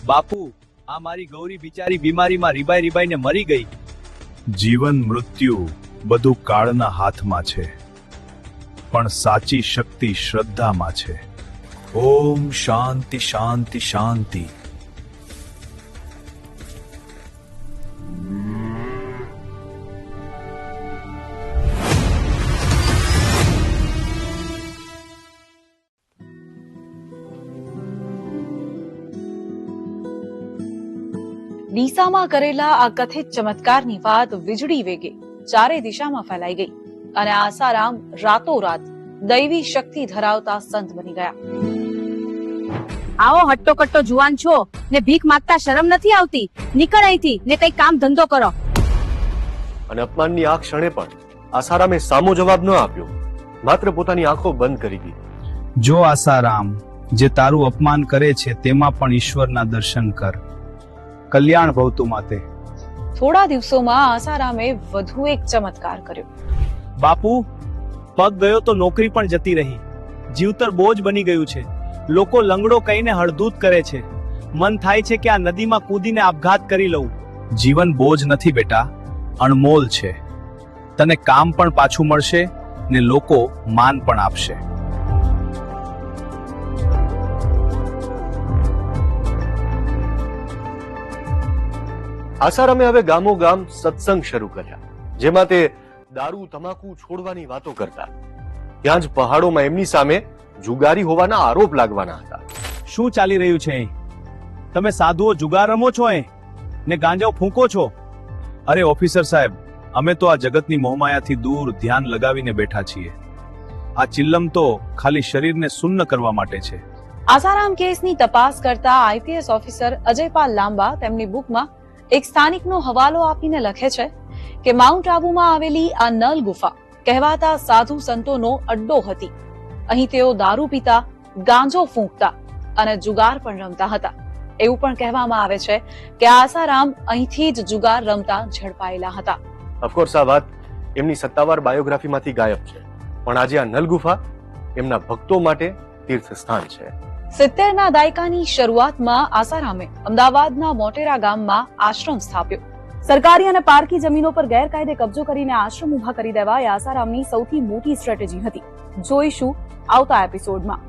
બાપુ, આ મારી ગૌરી બિચારી બીમારીમાં રીબાઈ રીબાઈને મરી ગઈ. જીવન મૃત્યુ બધું કાળના હાથમાં છે, પણ સાચી શક્તિ શ્રદ્ધામાં છે. ઓમ શાંતિ શાંતિ શાંતિ. ડીસામાં કરેલા આ કથિત ચમત્કારની વાત વીજળી વેગે ચારે દિશામાં ફેલાઈ ગઈ અને આસારામ રાતોરાત દૈવી શક્તિ ધરાવતા સંત બની ગયા. આવો હટ્ટો કટ્ટો જુવાન છો ને ભીખ માંગતા શરમ નથી આવતી? નીકળ અહીંથી ને કઈ કામ ધંધો કરો. અને અપમાનની આ ક્ષણે પણ આસારામે સામો જવાબ ન આપ્યો, માત્ર પોતાની આંખો બંધ કરી દીધી. જો આસારામ, જે તારું અપમાન કરે છે તેમાં પણ ઈશ્વરના દર્શન કર. કલ્યાણ ભવતું માતે. થોડા દિવસોમાં આસારામે વધુ એક ચમત્કાર કર્યો. બાપુ, પગ ગયો તો નોકરી પણ જતી રહી. જીવતર બોજ બની ગયું છે. લોકો લંગડો કહીને હળધૂત કરે છે. મન થાય છે કે આ નદીમાં કૂદીને આપઘાત કરી લઉં. જીવન બોજ નથી બેટા, અણમોલ છે. તને કામ પણ પાછું મળશે ને લોકો માન પણ આપશે. આસારામે હવે ગામો ગામ સત્સંગ શરૂ કર્યા, જેમાં તે દારૂ તમાકુ છોડવાની વાતો કરતા. ત્યાં જ પહાડોમાં એમની સામે જુગારી હોવાના આરોપ લાગવાના હતા. શું ચાલી રહ્યું છે અહીં? તમે સાધુઓ જુગાર રમો છો ને ગાંજાઓ ફૂંકો છો? અરે ઓફિસર સાહેબ, અમે તો આ જગતની મોહમાયાથી દૂર ધ્યાન લગાવીને બેઠા છીએ. આ ચિલ્લમ તો ખાલી શરીરને સુન્ન કરવા માટે છે. આસારામ કેસની તપાસ કરતા આઈપીએસ ઓફિસર અજયપાલ લાંબા તેમની બુકમાં એક સ્થાનિકનો હવાલો આપીને લખે છે કે માઉન્ટ આબુમાં આવેલી આ નલ ગુફા કહેવાતા સાધુ સંતોનો અડ્ડો હતી. અહીં તેઓ દારૂ પીતા, ગાંજો ફૂંકતા અને જુગાર પણ રમતા હતા. એવું પણ કહેવામાં આવે છે કે આસારામ અહીંથી જ જુગાર રમતા ઝડપાયેલા હતા. ઓફકોર્સ આ વાત એમની સત્તાવાર બાયોગ્રાફીમાંથી ગાયબ છે, પણ આજે આ નલ ગુફા એમના ભક્તો માટે તીર્થ સ્થાન છે. 70ના દાયકાની શરૂઆતમાં આસારામે અમદાવાદના મોટેરા ગામમાં આશ્રમ સ્થાપ્યો. સરકારી અને પારકી જમીનો પર ગેરકાયદે કબજો કરીને આશ્રમ ઉભા કરી દેવા એ આસારામની સૌથી મોટી સ્ટ્રેટેજી હતી. જોઈશું આવતા એપિસોડમાં.